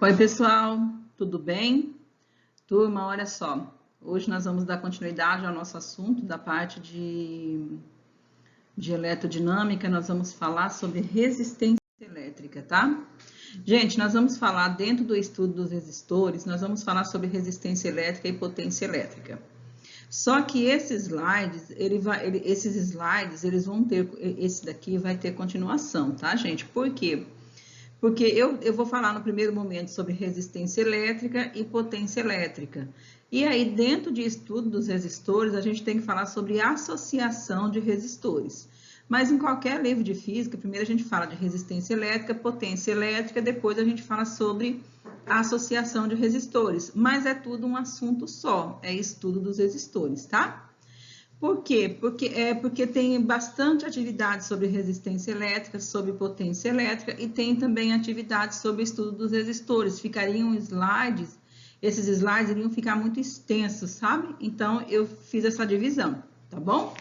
Oi, pessoal, tudo bem? Turma, olha só, hoje nós vamos dar continuidade ao nosso assunto da parte de eletrodinâmica. Nós vamos falar sobre resistência elétrica, tá? Gente, nós vamos falar dentro do estudo dos resistores, nós vamos falar sobre resistência elétrica e potência elétrica. Só que esses slides, eles vão ter, esse daqui vai ter continuação, tá, gente? Por quê? Porque eu vou falar no primeiro momento sobre resistência elétrica e potência elétrica. E aí, dentro de estudo dos resistores, a gente tem que falar sobre associação de resistores. Mas em qualquer livro de física, primeiro a gente fala de resistência elétrica, potência elétrica, depois a gente fala sobre associação de resistores. Mas é tudo um assunto só, é estudo dos resistores, tá? Por quê? Porque tem bastante atividade sobre resistência elétrica, sobre potência elétrica e tem também atividade sobre estudo dos resistores. Ficariam slides, esses slides iriam ficar muito extensos, sabe? Então, eu fiz essa divisão, tá bom?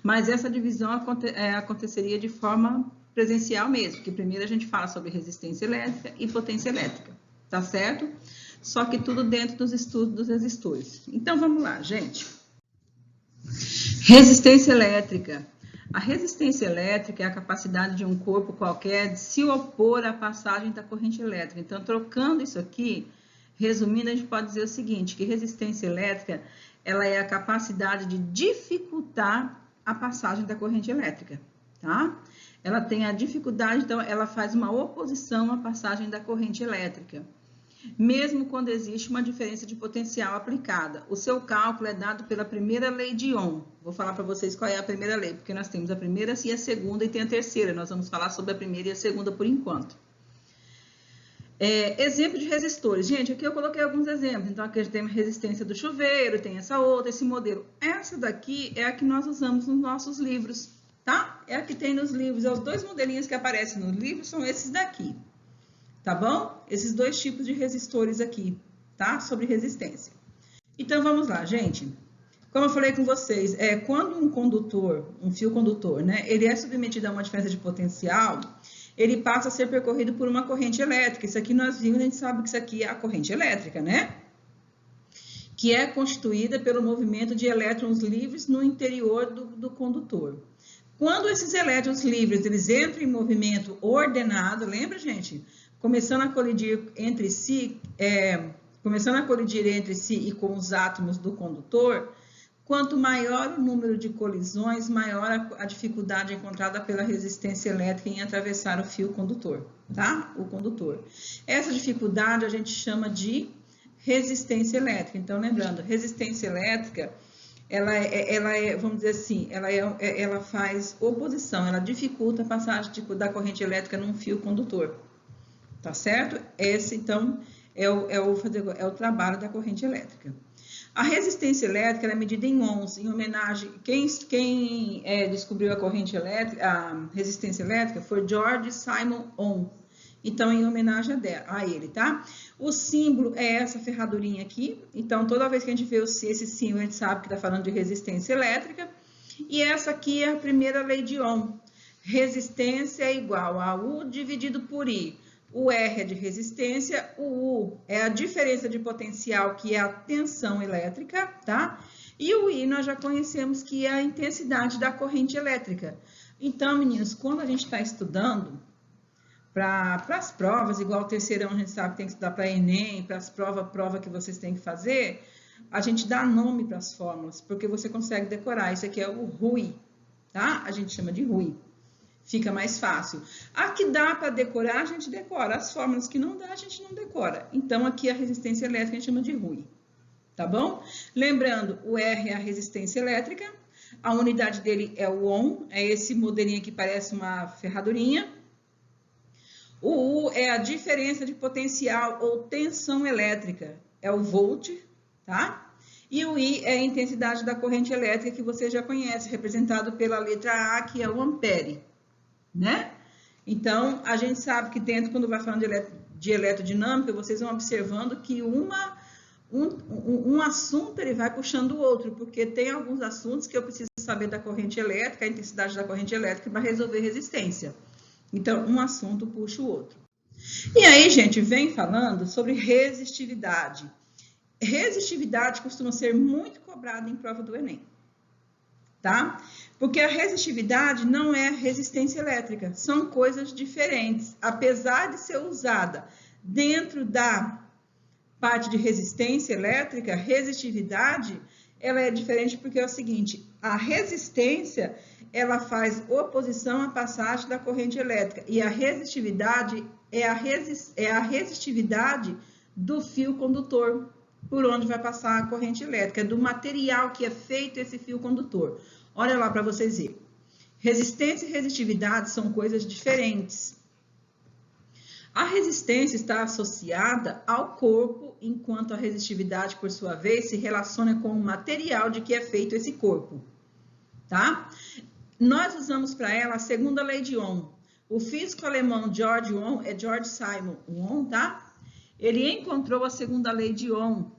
Mas essa divisão aconteceria de forma presencial mesmo, porque primeiro a gente fala sobre resistência elétrica e potência elétrica, tá certo? Só que tudo dentro dos estudos dos resistores. Então, vamos lá, gente. Resistência elétrica. A resistência elétrica é a capacidade de um corpo qualquer de se opor à passagem da corrente elétrica. Então, trocando isso aqui, resumindo, a gente pode dizer o seguinte, que resistência elétrica, ela é a capacidade de dificultar a passagem da corrente elétrica, tá? Ela tem a dificuldade, então, ela faz uma oposição à passagem da corrente elétrica. Mesmo quando existe uma diferença de potencial aplicada. O seu cálculo é dado pela primeira lei de Ohm. Vou falar para vocês qual é a primeira lei, porque nós temos a primeira e a segunda e tem a terceira. Nós vamos falar sobre a primeira e a segunda por enquanto. Exemplo de resistores. Gente, aqui eu coloquei alguns exemplos. Então, aqui a gente tem a resistência do chuveiro, tem essa outra, esse modelo. Essa daqui é a que nós usamos nos nossos livros, tá? É a que tem nos livros. Os dois modelinhos que aparecem nos livros são esses daqui. Tá bom? Esses dois tipos de resistores aqui, tá? Sobre resistência. Então, vamos lá, gente. Como eu falei com vocês, quando um condutor, um fio condutor, né? Ele é submetido a uma diferença de potencial, ele passa a ser percorrido por uma corrente elétrica. Isso aqui nós vimos, a gente sabe que isso aqui é a corrente elétrica, né? Que é constituída pelo movimento de elétrons livres no interior do condutor. Quando esses elétrons livres, eles entram em movimento ordenado, lembra, gente? Começando a colidir entre si e com os átomos do condutor, quanto maior o número de colisões, maior a dificuldade encontrada pela resistência elétrica em atravessar o fio condutor, tá? O condutor. Essa dificuldade a gente chama de resistência elétrica. Então, lembrando, resistência elétrica, ela é, vamos dizer assim, ela faz oposição, ela dificulta a passagem da corrente elétrica num fio condutor. Tá certo? Esse, então, é o trabalho da corrente elétrica. A resistência elétrica é medida em ohms, em homenagem... Quem descobriu a corrente elétrica, a resistência elétrica, foi George Simon Ohm. Então, em homenagem a ele, tá? O símbolo é essa ferradurinha aqui. Então, toda vez que a gente vê esse símbolo, a gente sabe que está falando de resistência elétrica. E essa aqui é a primeira lei de Ohm. Resistência é igual a U dividido por I. O R é de resistência, o U é a diferença de potencial, que é a tensão elétrica, tá? E o I nós já conhecemos que é a intensidade da corrente elétrica. Então, meninos, quando a gente está estudando para as provas, igual o terceirão, a gente sabe que tem que estudar para Enem, para as prova que vocês têm que fazer, a gente dá nome para as fórmulas, porque você consegue decorar. Isso aqui é o RUI, tá? A gente chama de RUI. Fica mais fácil. A que dá para decorar, a gente decora. As fórmulas que não dá, a gente não decora. Então, aqui a resistência elétrica a gente chama de RUI. Tá bom? Lembrando, o R é a resistência elétrica. A unidade dele é o Ohm. É esse modelinho que parece uma ferradurinha. O U é a diferença de potencial ou tensão elétrica. É o volt, tá? E o I é a intensidade da corrente elétrica que você já conhece, representado pela letra A, que é o ampere. Né? Então, a gente sabe que dentro, quando vai falando de eletrodinâmica, vocês vão observando que um assunto ele vai puxando o outro, porque tem alguns assuntos que eu preciso saber da corrente elétrica, a intensidade da corrente elétrica para resolver resistência. Então, um assunto puxa o outro. E aí, gente, vem falando sobre resistividade. Resistividade costuma ser muito cobrada em prova do Enem, tá? Porque a resistividade não é resistência elétrica, são coisas diferentes. Apesar de ser usada dentro da parte de resistência elétrica, resistividade, ela é diferente porque é o seguinte, a resistência, ela faz oposição à passagem da corrente elétrica, e a resistividade é a resistividade do fio condutor, por onde vai passar a corrente elétrica, do material que é feito esse fio condutor. Olha lá para vocês verem. Resistência e resistividade são coisas diferentes. A resistência está associada ao corpo, enquanto a resistividade, por sua vez, se relaciona com o material de que é feito esse corpo, tá? Nós usamos para ela a segunda lei de Ohm. O físico alemão George Ohm, George Simon Ohm, tá? Ele encontrou a segunda lei de Ohm.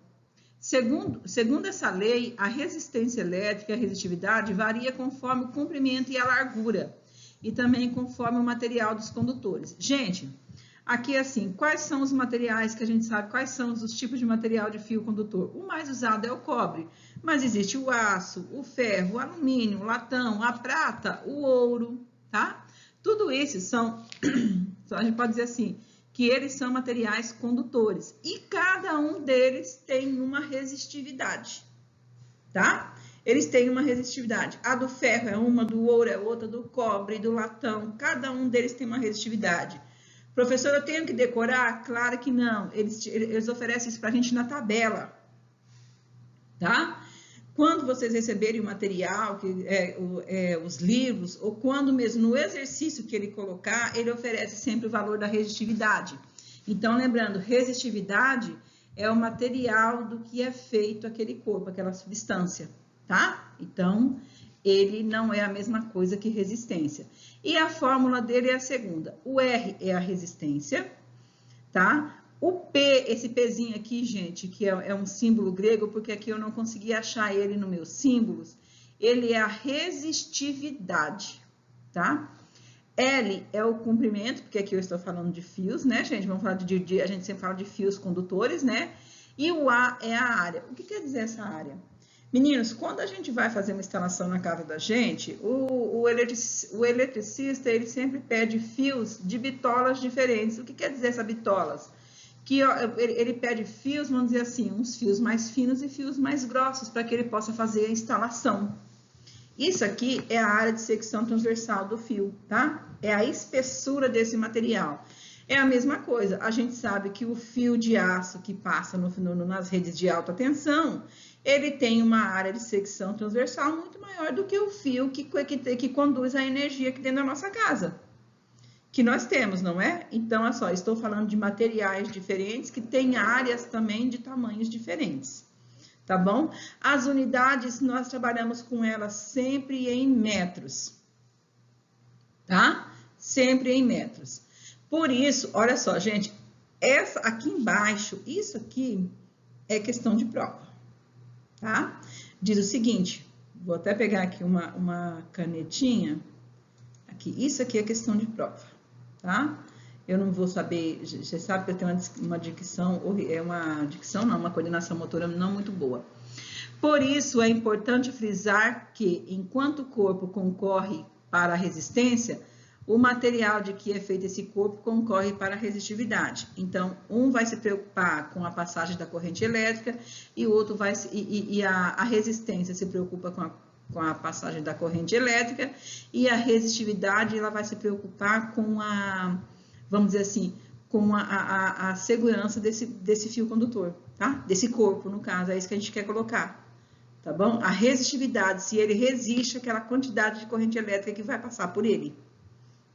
Segundo essa lei, a resistência elétrica e a resistividade varia conforme o comprimento e a largura, e também conforme o material dos condutores. Gente, aqui assim, quais são os materiais que a gente sabe, quais são os tipos de material de fio condutor? O mais usado é o cobre, mas existe o aço, o ferro, o alumínio, o latão, a prata, o ouro, tá? Tudo isso são, a gente pode dizer assim, que eles são materiais condutores e cada um deles tem uma resistividade, tá? Eles têm uma resistividade. A do ferro é uma, do ouro é outra, do cobre, do latão, cada um deles tem uma resistividade. Professor, eu tenho que decorar? Claro que não. Eles oferecem isso para a gente na tabela, tá? Quando vocês receberem o material, os livros, ou quando mesmo no exercício que ele colocar, ele oferece sempre o valor da resistividade. Então, lembrando, resistividade é o material do que é feito aquele corpo, aquela substância, tá? Então, ele não é a mesma coisa que resistência. E a fórmula dele é a segunda. O R é a resistência, tá? O P, esse Pzinho aqui, gente, que é um símbolo grego, porque aqui eu não consegui achar ele nos meus símbolos, ele é a resistividade, tá? L é o comprimento, porque aqui eu estou falando de fios, né, gente? Vamos falar a gente sempre fala de fios condutores, né? E o A é a área. O que quer dizer essa área? Meninos, quando a gente vai fazer uma instalação na casa da gente, o eletricista, ele sempre pede fios de bitolas diferentes. O que quer dizer essa bitolas? Que ele pede fios, vamos dizer assim, uns fios mais finos e fios mais grossos, para que ele possa fazer a instalação. Isso aqui é a área de secção transversal do fio, tá? É a espessura desse material. É a mesma coisa, a gente sabe que o fio de aço que passa nas redes de alta tensão, ele tem uma área de secção transversal muito maior do que o fio que conduz a energia aqui dentro da nossa casa. Que nós temos, não é? Então, é só, estou falando de materiais diferentes que têm áreas também de tamanhos diferentes, tá bom? As unidades, nós trabalhamos com elas sempre em metros, tá? Sempre em metros. Por isso, olha só, gente, essa aqui embaixo, isso aqui é questão de prova, tá? Diz o seguinte, vou até pegar aqui uma canetinha, aqui, isso aqui é questão de prova, tá? Eu não vou saber, você sabe que eu tenho uma dicção, uma coordenação motora não muito boa. Por isso, é importante frisar que, enquanto o corpo concorre para a resistência, o material de que é feito esse corpo concorre para a resistividade. Então, um vai se preocupar com a passagem da corrente elétrica e o outro a resistência se preocupa com a passagem da corrente elétrica e a resistividade ela vai se preocupar com vamos dizer assim, com a segurança desse fio condutor, tá? Desse corpo, no caso, é isso que a gente quer colocar, tá bom? A resistividade, se ele resiste àquela quantidade de corrente elétrica que vai passar por ele,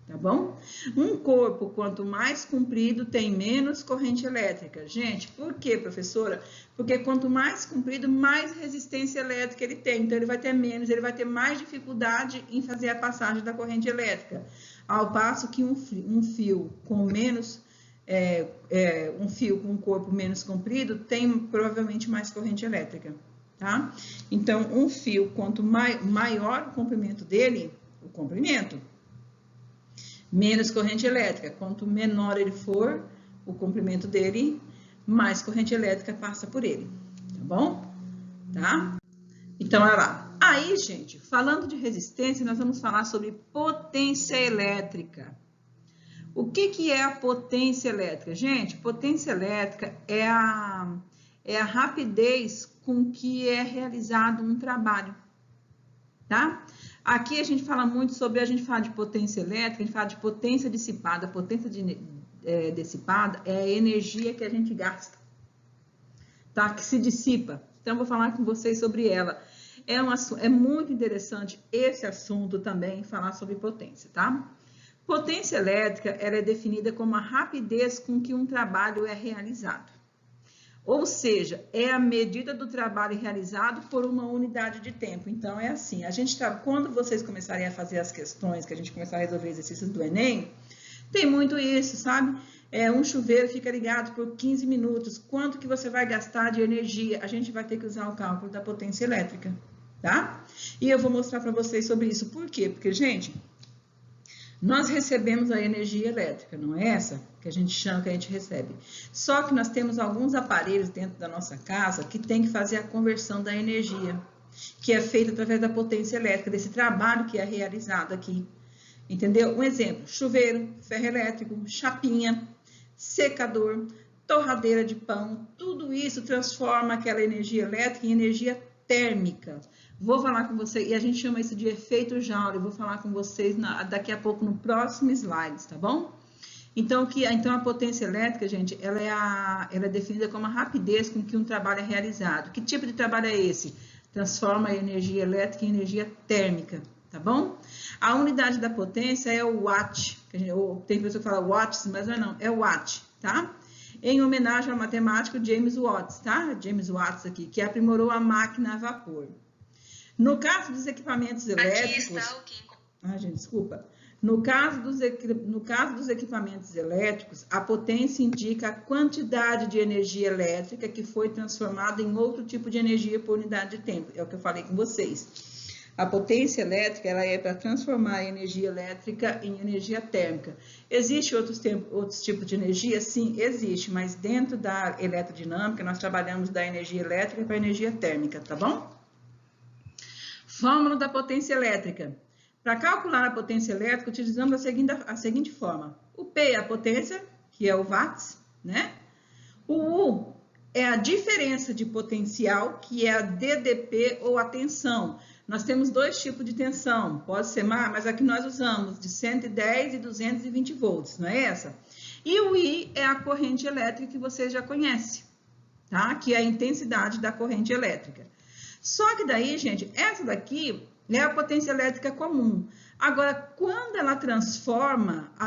tá bom? Um corpo, quanto mais comprido, tem menos corrente elétrica. Gente, por quê, professora? Porque quanto mais comprido, mais resistência elétrica ele tem. Então, ele vai ter menos, ele vai ter mais dificuldade em fazer a passagem da corrente elétrica. Ao passo que um fio com menos, um fio com um corpo menos comprido, tem provavelmente mais corrente elétrica, tá? Então, um fio, quanto maior o comprimento dele, menos corrente elétrica. Quanto menor ele for, o comprimento dele, mais corrente elétrica passa por ele, tá bom? Tá? Então, olha lá. Aí, gente, falando de resistência, nós vamos falar sobre potência elétrica. O que é a potência elétrica? Gente, potência elétrica é a rapidez com que é realizado um trabalho, tá? Aqui a gente fala muito sobre, a gente fala de potência elétrica, a gente fala de potência dissipada. Potência dissipada é a energia que a gente gasta, tá? Que se dissipa. Então, eu vou falar com vocês sobre ela. É muito interessante esse assunto também, falar sobre potência, tá? Potência elétrica, ela é definida como a rapidez com que um trabalho é realizado. Ou seja, é a medida do trabalho realizado por uma unidade de tempo. Então, é assim, quando vocês começarem a fazer as questões, que a gente começar a resolver exercícios do Enem, tem muito isso, sabe? Um chuveiro fica ligado por 15 minutos. Quanto que você vai gastar de energia? A gente vai ter que usar o cálculo da potência elétrica, tá? E eu vou mostrar para vocês sobre isso. Por quê? Porque, gente, nós recebemos a energia elétrica, não é essa que a gente chama, que a gente recebe. Só que nós temos alguns aparelhos dentro da nossa casa que tem que fazer a conversão da energia, que é feita através da potência elétrica, desse trabalho que é realizado aqui. Entendeu? Um exemplo, chuveiro, ferro elétrico, chapinha, secador, torradeira de pão, tudo isso transforma aquela energia elétrica em energia térmica. Vou falar com vocês, e a gente chama isso de efeito Joule, vou falar com vocês daqui a pouco no próximo slide, tá bom? Então, a potência elétrica, gente, ela é definida como a rapidez com que um trabalho é realizado. Que tipo de trabalho é esse? Transforma a energia elétrica em energia térmica, tá bom? A unidade da potência é o watt, tem pessoa que fala watts, mas não, é watt, tá? Em homenagem ao matemático James Watts, tá? James Watts aqui, que aprimorou a máquina a vapor. No caso dos equipamentos elétricos... gente, desculpa. No caso dos equipamentos elétricos, a potência indica a quantidade de energia elétrica que foi transformada em outro tipo de energia por unidade de tempo. É o que eu falei com vocês. A potência elétrica, ela é para transformar a energia elétrica em energia térmica. Existem outros tipos de energia? Sim, existe, mas dentro da eletrodinâmica, nós trabalhamos da energia elétrica para a energia térmica, tá bom? Fórmula da potência elétrica. Para calcular a potência elétrica, utilizamos a seguinte forma. O P é a potência, que é o watts, né? O U é a diferença de potencial, que é a DDP ou a tensão. Nós temos dois tipos de tensão, pode ser mais, mas aqui nós usamos de 110 e 220 volts, não é essa? E o I é a corrente elétrica que vocês já conhecem, tá? Que é a intensidade da corrente elétrica. Só que daí, gente, essa daqui é a potência elétrica comum. Agora, quando ela transforma a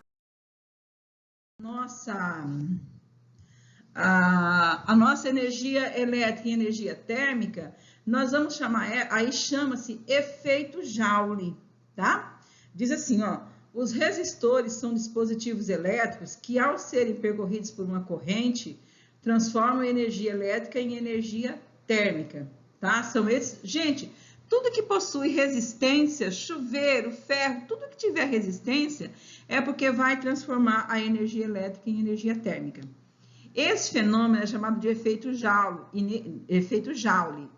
nossa energia elétrica em energia térmica, nós vamos chamar, aí chama-se efeito Joule, tá? Diz assim, ó, os resistores são dispositivos elétricos que, ao serem percorridos por uma corrente, transformam a energia elétrica em energia térmica, tá? São esses, gente, tudo que possui resistência, chuveiro, ferro, tudo que tiver resistência, é porque vai transformar a energia elétrica em energia térmica. Esse fenômeno é chamado de efeito Joule,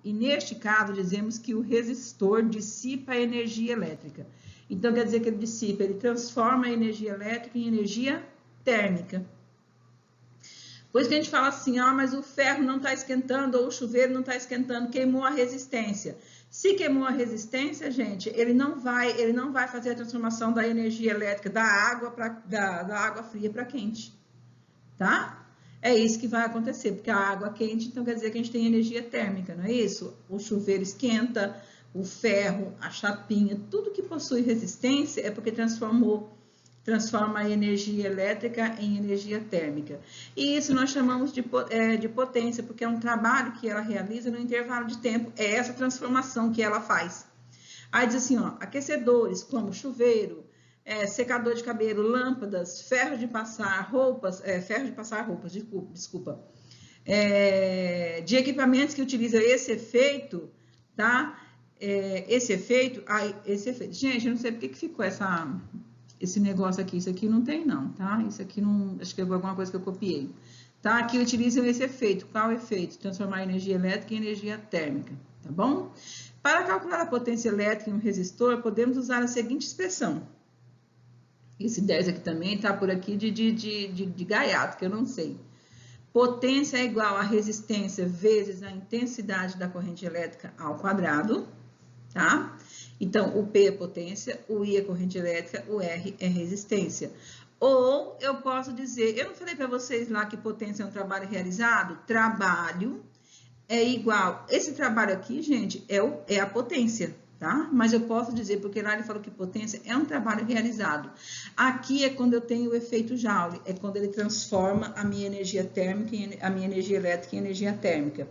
e neste caso dizemos que o resistor dissipa a energia elétrica. Então, quer dizer que ele dissipa, ele transforma a energia elétrica em energia térmica. Por isso que a gente fala assim, mas o ferro não está esquentando, ou o chuveiro não está esquentando, queimou a resistência. Se queimou a resistência, gente, ele não vai fazer a transformação da energia elétrica da água fria para quente, tá? É isso que vai acontecer, porque a água quente, então quer dizer que a gente tem energia térmica, não é isso? O chuveiro esquenta, o ferro, a chapinha, tudo que possui resistência é porque transforma a energia elétrica em energia térmica. E isso nós chamamos de potência, porque é um trabalho que ela realiza no intervalo de tempo, é essa transformação que ela faz. Aí diz assim, ó, aquecedores como chuveiro, secador de cabelo, lâmpadas, ferro de passar roupas, de equipamentos que utilizam esse efeito, tá? Esse efeito, gente, eu não sei por que ficou esse negócio aqui, isso aqui não tem não, tá? Isso aqui não, acho que é alguma coisa que eu copiei. Tá? Aqui utilizam esse efeito. Qual efeito? Transformar energia elétrica em energia térmica, tá bom? Para calcular a potência elétrica em um resistor, podemos usar a seguinte expressão. Esse 10 aqui também tá por aqui de gaiato, que eu não sei. Potência é igual a resistência vezes a intensidade da corrente elétrica ao quadrado, tá? Então, o P é potência, o I é corrente elétrica, o R é resistência. Ou eu posso dizer, eu não falei para vocês lá que potência é um trabalho realizado? Trabalho é igual, esse trabalho aqui, gente, é a potência, tá? Mas eu posso dizer, porque lá ele falou que potência é um trabalho realizado. Aqui é quando eu tenho o efeito Joule, é quando ele transforma a minha energia térmica, a minha energia elétrica em energia térmica.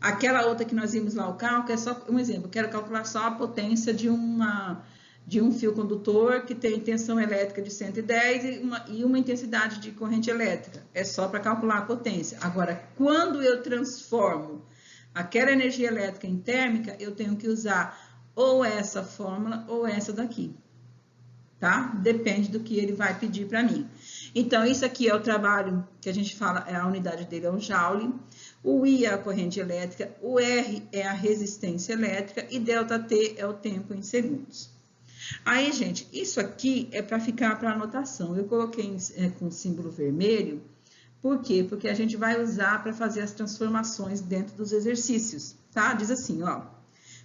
Aquela outra que nós vimos lá, o cálculo, é só um exemplo. Quero calcular só a potência de um fio condutor que tem tensão elétrica de 110 e uma intensidade de corrente elétrica. É só para calcular a potência. Agora, quando eu transformo aquela energia elétrica em térmica, eu tenho que usar ou essa fórmula ou essa daqui. Tá? Depende do que ele vai pedir para mim. Então, isso aqui é o trabalho que a gente fala, a unidade dele é o Joule. O I é a corrente elétrica, o R é a resistência elétrica e ΔT é o tempo em segundos. Aí, gente, isso aqui é para ficar para anotação. Eu coloquei com símbolo vermelho, por quê? Porque a gente vai usar para fazer as transformações dentro dos exercícios, tá? Diz assim, ó.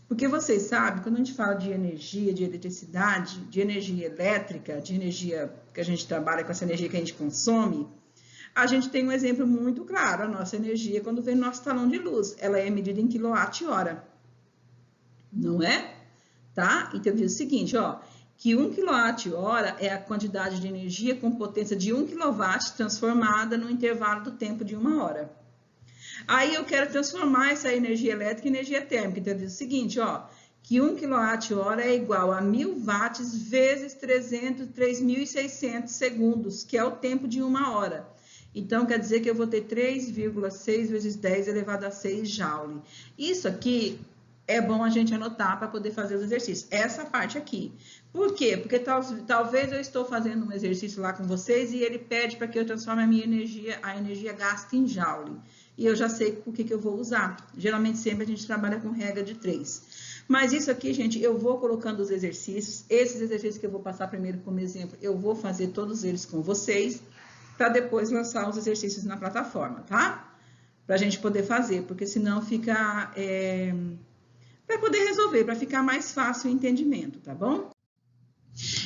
Porque vocês sabem, quando a gente fala de energia, de eletricidade, de energia elétrica, de energia que a gente trabalha com essa energia que a gente consome, a gente tem um exemplo muito claro, a nossa energia quando vem no nosso talão de luz, ela é medida em quilowatt-hora, não é? Tá? Então, diz o seguinte, ó, que 1 kWh é a quantidade de energia com potência de 1 kW transformada no intervalo do tempo de 1 hora. Aí eu quero transformar essa energia elétrica em energia térmica, então diz o seguinte, ó, que 1 kWh é igual a 1000 watts vezes 3.600 segundos, que é o tempo de 1 hora. Então, quer dizer que eu vou ter 3,6 vezes 10 elevado a 6 Joule. Isso aqui é bom a gente anotar para poder fazer os exercícios. Essa parte aqui. Por quê? Porque talvez eu estou fazendo um exercício lá com vocês e ele pede para que eu transforme a energia gasta em Joule. E eu já sei o que eu vou usar. Geralmente, sempre a gente trabalha com regra de 3. Mas isso aqui, gente, eu vou colocando os exercícios. Esses exercícios que eu vou passar primeiro como exemplo, eu vou fazer todos eles com vocês, para depois lançar os exercícios na plataforma, tá? Para a gente poder fazer, porque senão fica... para poder resolver, para ficar mais fácil o entendimento, tá bom?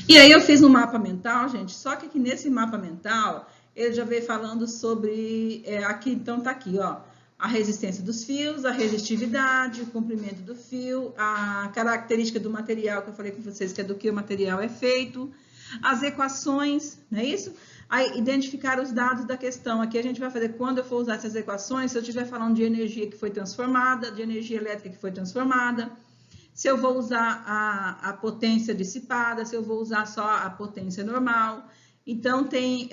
E aí eu fiz um mapa mental, gente, só que aqui nesse mapa mental, ele já veio falando sobre... aqui, então tá aqui, ó. A resistência dos fios, a resistividade, o comprimento do fio, a característica do material, que eu falei com vocês, que é do que o material é feito, as equações, não é isso? Aí, identificar os dados da questão. Aqui a gente vai fazer, quando eu for usar essas equações, se eu estiver falando de energia que foi transformada, de energia elétrica que foi transformada, se eu vou usar a potência dissipada, se eu vou usar só a potência normal. Então, tem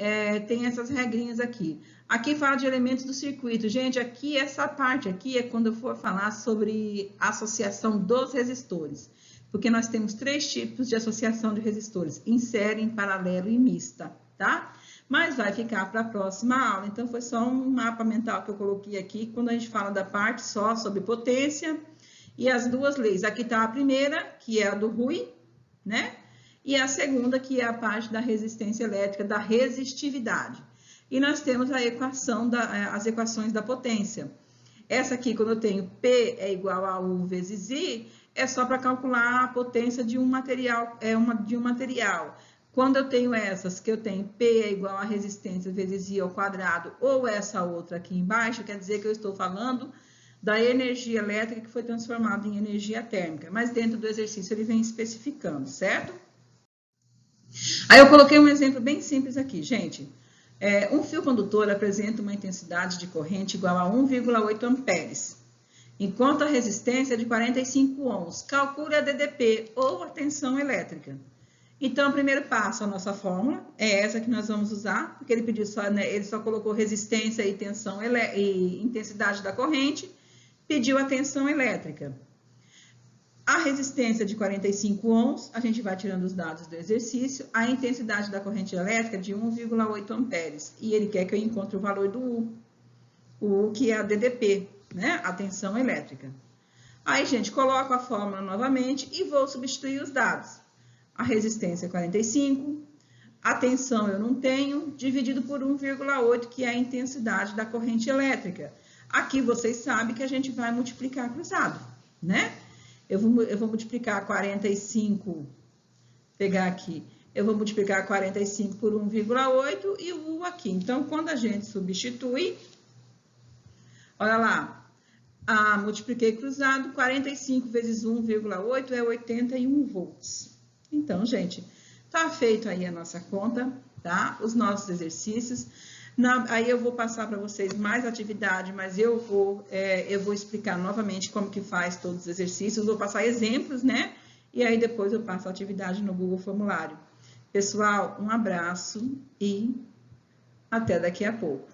essas regrinhas aqui. Aqui fala de elementos do circuito. Gente, aqui, essa parte aqui é quando eu for falar sobre a associação dos resistores. Porque nós temos 3 tipos de associação de resistores: em série, em paralelo e mista, tá? Mas vai ficar para a próxima aula. Então, foi só um mapa mental que eu coloquei aqui, quando a gente fala da parte só sobre potência e as duas leis. Aqui está a primeira, que é a do Rui, né? E a segunda, que é a parte da resistência elétrica, da resistividade. E nós temos a equação, as equações da potência. Essa aqui, quando eu tenho P é igual a U vezes I, é só para calcular a potência de um material, Quando eu tenho essas, que eu tenho P é igual a resistência vezes I ao quadrado, ou essa outra aqui embaixo, quer dizer que eu estou falando da energia elétrica que foi transformada em energia térmica. Mas dentro do exercício ele vem especificando, certo? Aí eu coloquei um exemplo bem simples aqui, gente. Um fio condutor apresenta uma intensidade de corrente igual a 1,8 amperes, enquanto a resistência é de 45 ohms. Calcule a DDP, ou a tensão elétrica. Então, o primeiro passo, a nossa fórmula, é essa que nós vamos usar, porque ele pediu só, né, ele só colocou resistência e tensão e intensidade da corrente, pediu a tensão elétrica. A resistência de 45 ohms, a gente vai tirando os dados do exercício. A intensidade da corrente elétrica de 1,8 amperes. E ele quer que eu encontre o valor do U. O U que é a DDP, né? A tensão elétrica. Aí, gente, coloco a fórmula novamente e vou substituir os dados. A resistência é 45, a tensão eu não tenho, dividido por 1,8, que é a intensidade da corrente elétrica. Aqui vocês sabem que a gente vai multiplicar cruzado, né? Eu vou multiplicar 45, pegar aqui, eu vou multiplicar 45 por 1,8 e o U aqui. Então, quando a gente substitui, olha lá, multipliquei cruzado, 45 vezes 1,8 é 81 volts. Então, gente, tá feito aí a nossa conta, tá? Os nossos exercícios. Aí eu vou passar para vocês mais atividade, mas eu vou explicar novamente como que faz todos os exercícios, vou passar exemplos, né? E aí depois eu passo a atividade no Google Formulário. Pessoal, um abraço e até daqui a pouco.